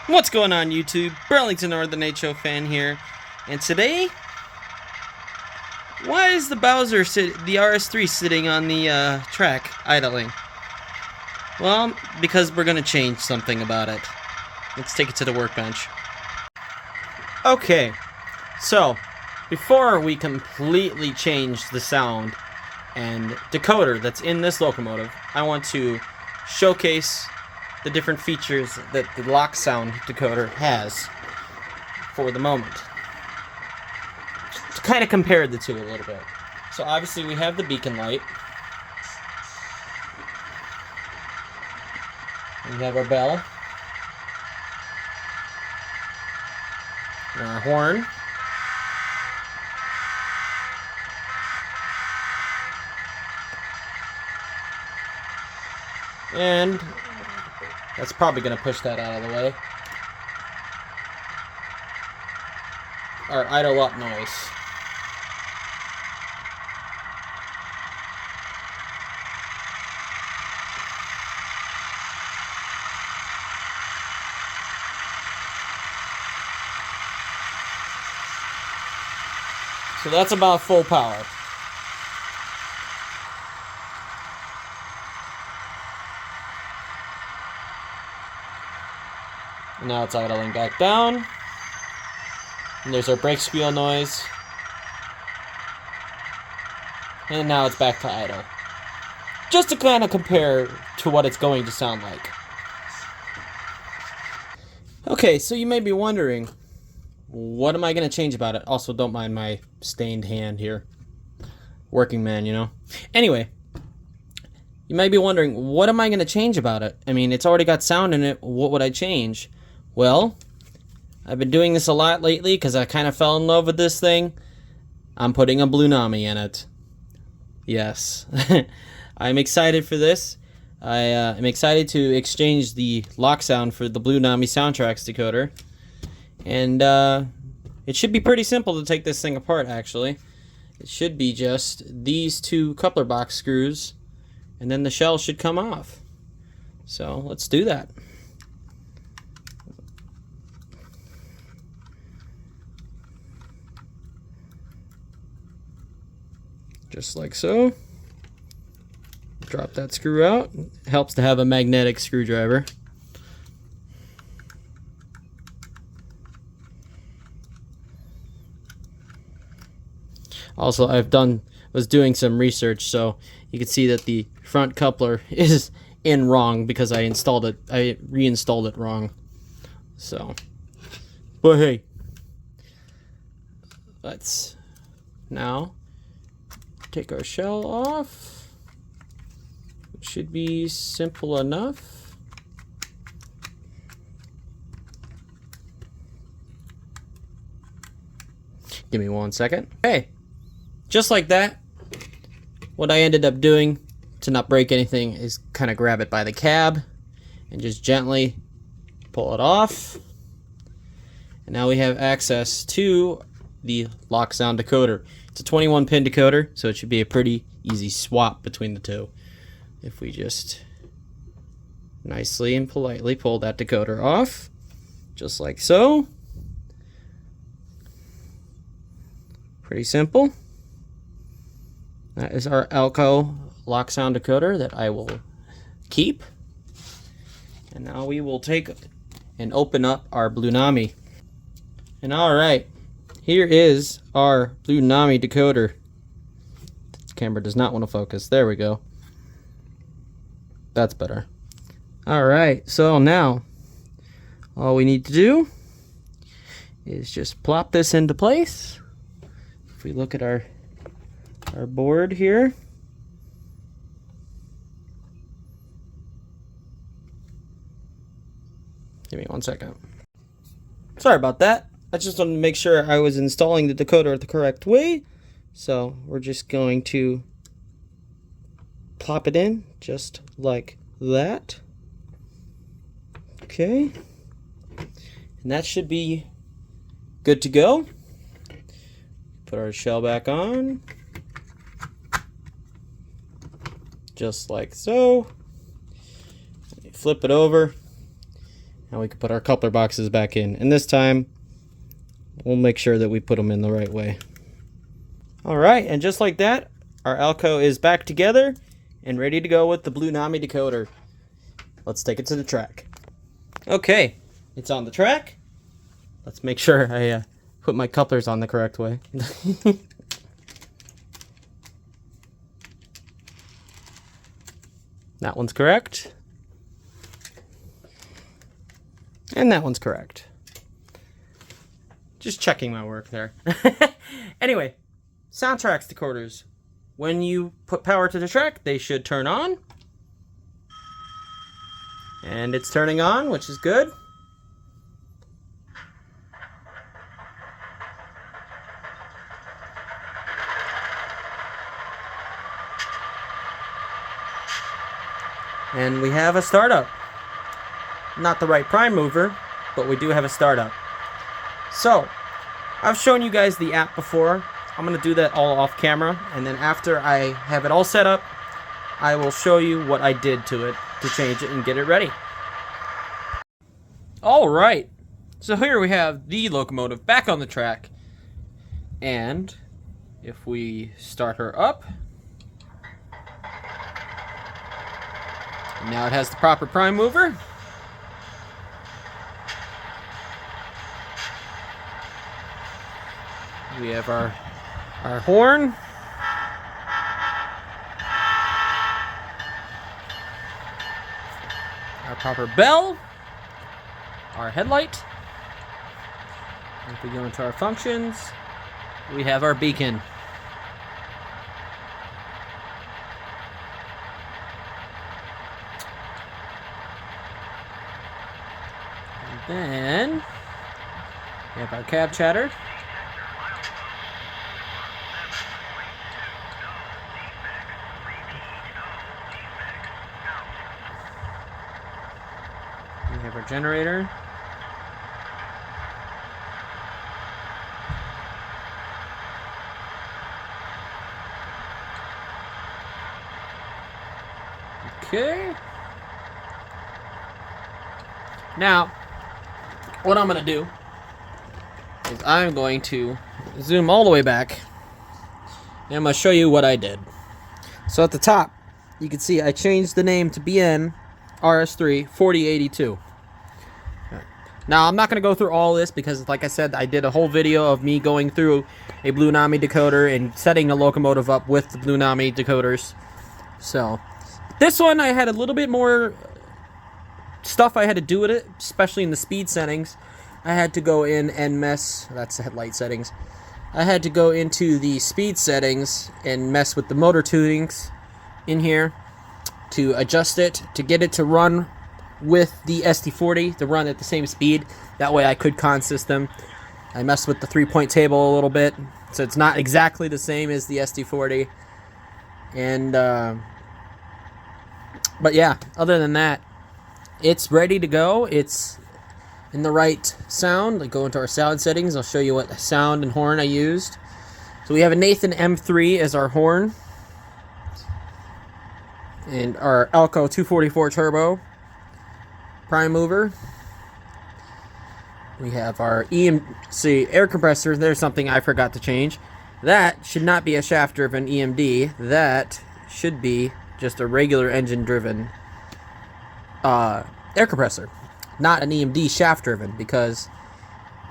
What's going on YouTube? Burlington Northern HO fan here, and today, why is the the RS-3 sitting on the track idling? Well, because we're gonna change something about it. Let's take it to the workbench. Okay, so before we completely change the sound and decoder that's in this locomotive, I want to showcase the different features that the Loksound decoder has for the moment. To kind of compare the two a little bit. So obviously we have the beacon light. We have our bell. And our horn. And that's probably going to push that out of the way. Our idle up noise. So that's about full power. Now it's idling back down. And there's our brake squeal noise. And now it's back to idle. Just to kind of compare to what it's going to sound like. Okay, so you may be wondering, what am I going to change about it? Also, don't mind my stained hand here. Working man, you know. Anyway, you may be wondering, what am I going to change about it? I mean, it's already got sound in it. What would I change? Well, I've been doing this a lot lately because I kind of fell in love with this thing. I'm putting a Blunami in it. Yes. I'm excited for this. I'm excited to exchange the Loksound for the Blunami Soundtraxx decoder. And it should be pretty simple to take this thing apart, actually. It should be just these two coupler box screws, and then the shell should come off. So let's do that. Just like so. Drop that screw out. It helps to have a magnetic screwdriver. Also, was doing some research, so you can see that the front coupler is in wrong because I reinstalled it wrong. So, but hey, let's now take our shell off. It should be simple enough. Give me 1 second. Okay, just like that. What I ended up doing to not break anything is kind of grab it by the cab and just gently pull it off. And now we have access to the Loksound decoder. It's a 21-pin decoder, so it should be a pretty easy swap between the two. If we just nicely and politely pull that decoder off, just like so. Pretty simple. That is our Alco Loksound decoder that I will keep. And now we will take and open up our Blunami. And alright, here is our Blunami decoder. This camera does not want to focus. There we go. That's better. Alright, so now all we need to do is just plop this into place. If we look at our board here, give me 1 second. Sorry about that. I just wanted to make sure I was installing the decoder the correct way. So we're just going to plop it in just like that. Okay. And that should be good to go. Put our shell back on. Just like so. Flip it over. Now we can put our coupler boxes back in. And this time, we'll make sure that we put them in the right way. Alright, and just like that, our Alco is back together and ready to go with the Blunami decoder. Let's take it to the track. Okay, it's on the track. Let's make sure I put my couplers on the correct way. That one's correct. And that one's correct. Just checking my work there. Anyway, Soundtraxx decoders. When you put power to the track, they should turn on. And it's turning on, which is good. And we have a startup. Not the right prime mover, but we do have a startup. So, I've shown you guys the app before. I'm going to do that all off camera, and then after I have it all set up, I will show you what I did to it to change it and get it ready. Alright, so here we have the locomotive back on the track, and if we start her up, now it has the proper prime mover. We have our horn. Our proper bell. Our headlight. If we go into our functions, we have our beacon. And then we have our cab chatter. We have our generator. Okay. Now, what I'm going to do is I'm going to zoom all the way back and I'm going to show you what I did. So at the top, you can see I changed the name to BN RS-3 4082. Now, I'm not going to go through all this because, like I said, I did a whole video of me going through a Blunami decoder and setting a locomotive up with the Blunami decoders. So, this one I had a little bit more stuff I had to do with it, especially in the speed settings. I had to go in and mess, that's the headlight settings. I had to go into the speed settings and mess with the motor tunings in here to adjust it, to get it to run with the SD40, to run at the same speed. That way I could consystem. I messed with the 3-point table a little bit, so it's not exactly the same as the SD40. And, but yeah, other than that, it's ready to go. It's in the right sound. I go into our sound settings. I'll show you what sound and horn I used. So we have a Nathan M3 as our horn. And our Alco 244 Turbo prime mover. We have our EMC air compressor. There's something I forgot to change. That should not be a shaft-driven EMD. That should be just a regular engine-driven air compressor. Not an EMD shaft-driven, because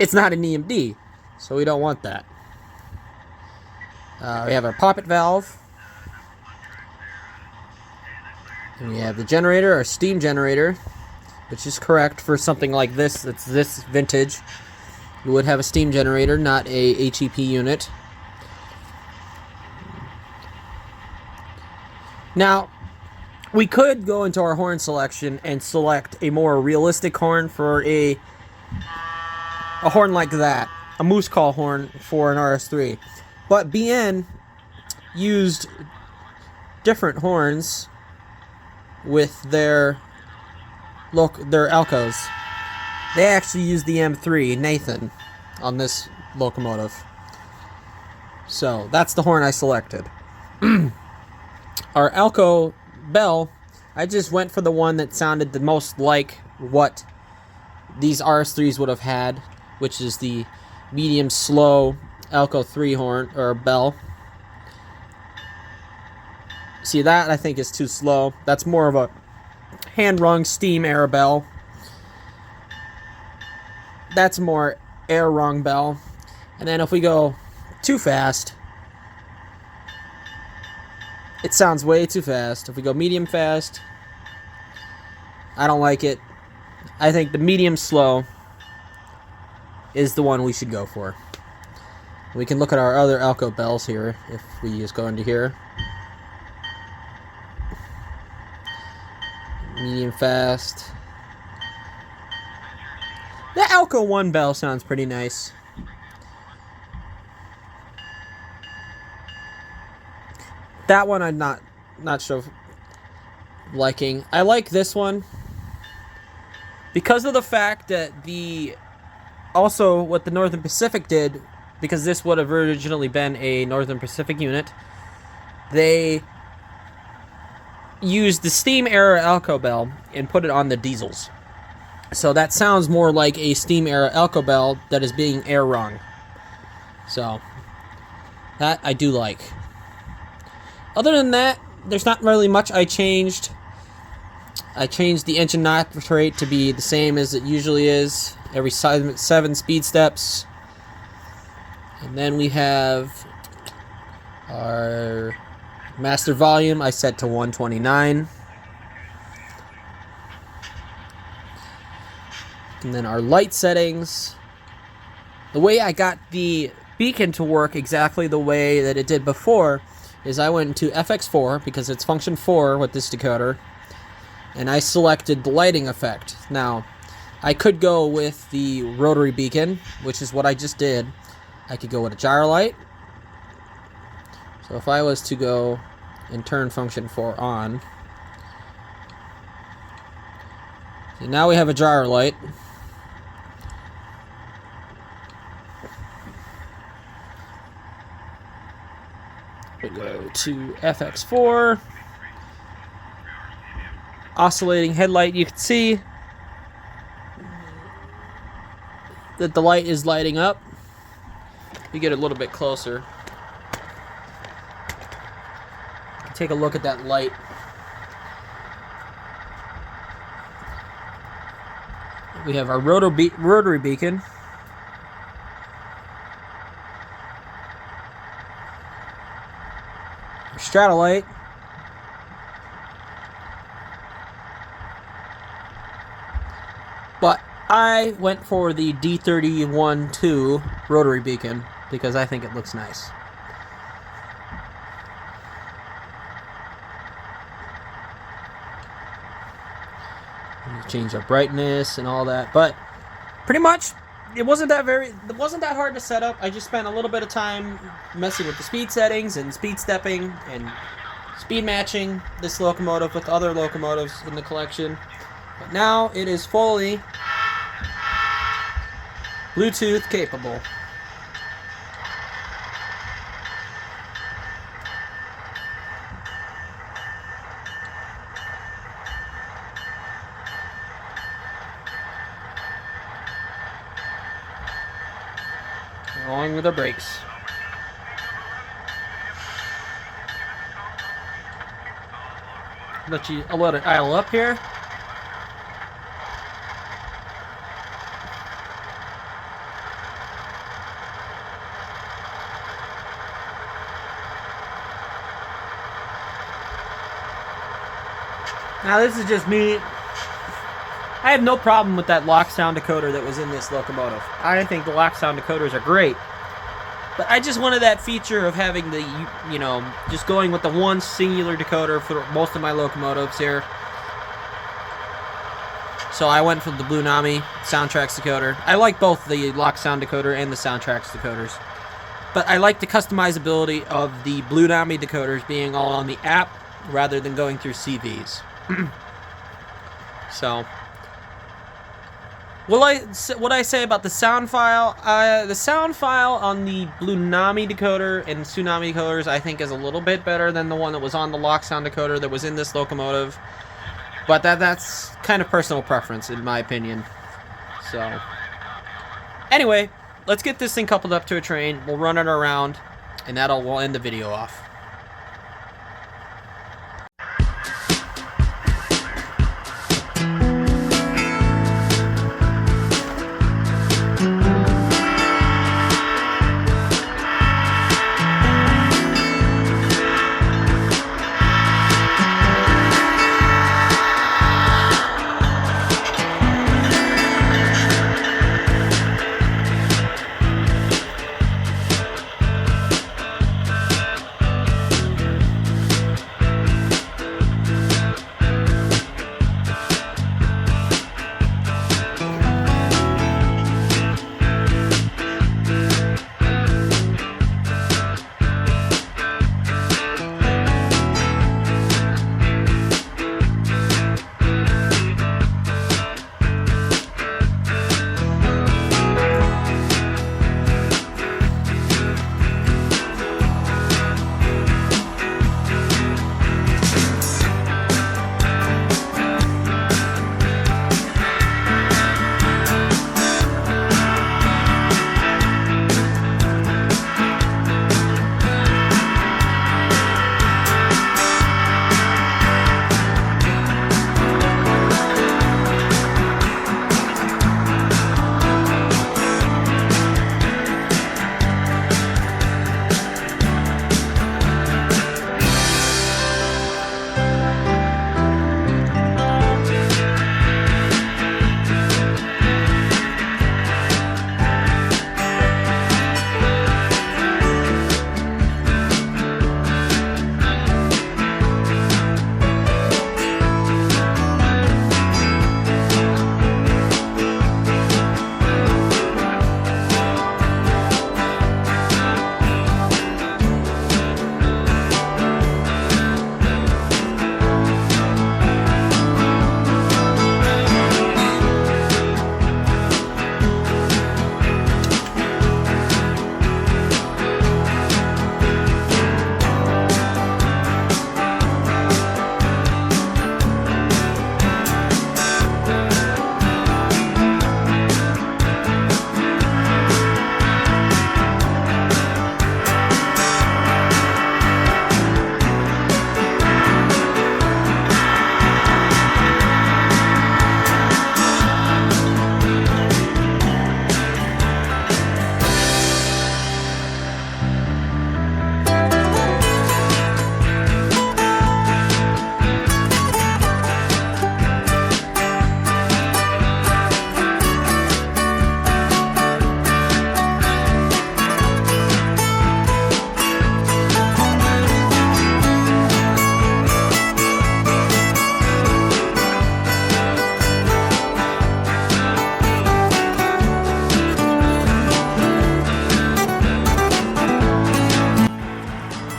it's not an EMD. So we don't want that. We have our poppet valve. And we have the generator, our steam generator, which is correct for something like this. It's this vintage. You would have a steam generator, not a HEP unit. Now, we could go into our horn selection and select a more realistic horn for a horn like that. A moose call horn for an RS-3. But BN used different horns with their Alcos. They actually used the M3 Nathan on this locomotive. So that's the horn I selected. Our Alco bell, I just went for the one that sounded the most like what these RS-3s would have had, which is the medium slow Alco 3 horn or bell. See, that I think is too slow. That's more of a hand-rung steam air bell. That's more air-rung bell. And then if we go too fast, it sounds way too fast. If we go medium fast, I don't like it. I think the medium slow is the one we should go for. We can look at our other Alco bells here if we just go into here. Medium fast. The Alco 1 bell sounds pretty nice. That one I'm not sure liking. I like this one because of the fact that also what the Northern Pacific did, because this would have originally been a Northern Pacific unit, they used the steam era Alco bell and put it on the diesels. So that sounds more like a steam era Alco bell that is being air rung. So that I do like. Other than that, there's not really much I changed. I changed the engine knock rate to be the same as it usually is, every 7 speed steps. And then we have our master volume I set to 129. And then our light settings. The way I got the beacon to work exactly the way that it did before is I went to FX4 because it's function 4 with this decoder, and I selected the lighting effect. Now, I could go with the rotary beacon, which is what I just did. I could go with a gyro light. So if I was to go and turn function 4 on, so now we have a gyro light. We go to FX4, oscillating headlight. You can see that the light is lighting up. We get a little bit closer. Take a look at that light. We have our rotary beacon. Stratolite. But I went for the D31-2 rotary beacon because I think it looks nice. Change our brightness and all that, but pretty much it wasn't that hard to set up. I just spent a little bit of time messing with the speed settings and speed stepping and speed matching this locomotive with other locomotives in the collection. But now it is fully Bluetooth capable. Along with our brakes. I'll let it idle up here. Now this is just me. I have no problem with that Loksound decoder that was in this locomotive. I think the Loksound decoders are great. But I just wanted that feature of having the, just going with the one singular decoder for most of my locomotives here. So I went for the Blunami Soundtraxx decoder. I like both the Loksound decoder and the Soundtraxx decoders. But I like the customizability of the Blunami decoders being all on the app rather than going through CVs. So, what I say about the sound file? The sound file on the Blunami decoder and Tsunami decoders I think is a little bit better than the one that was on the Loksound decoder that was in this locomotive. But that's kind of personal preference in my opinion. So anyway, let's get this thing coupled up to a train. We'll run it around, and we'll end the video off.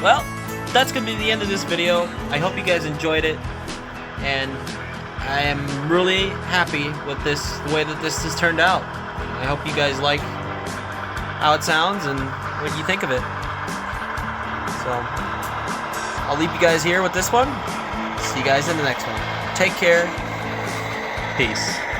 Well, that's going to be the end of this video. I hope you guys enjoyed it, and I am really happy with the way that this has turned out. I hope you guys like how it sounds and what you think of it. So, I'll leave you guys here with this one. See you guys in the next one. Take care. Peace.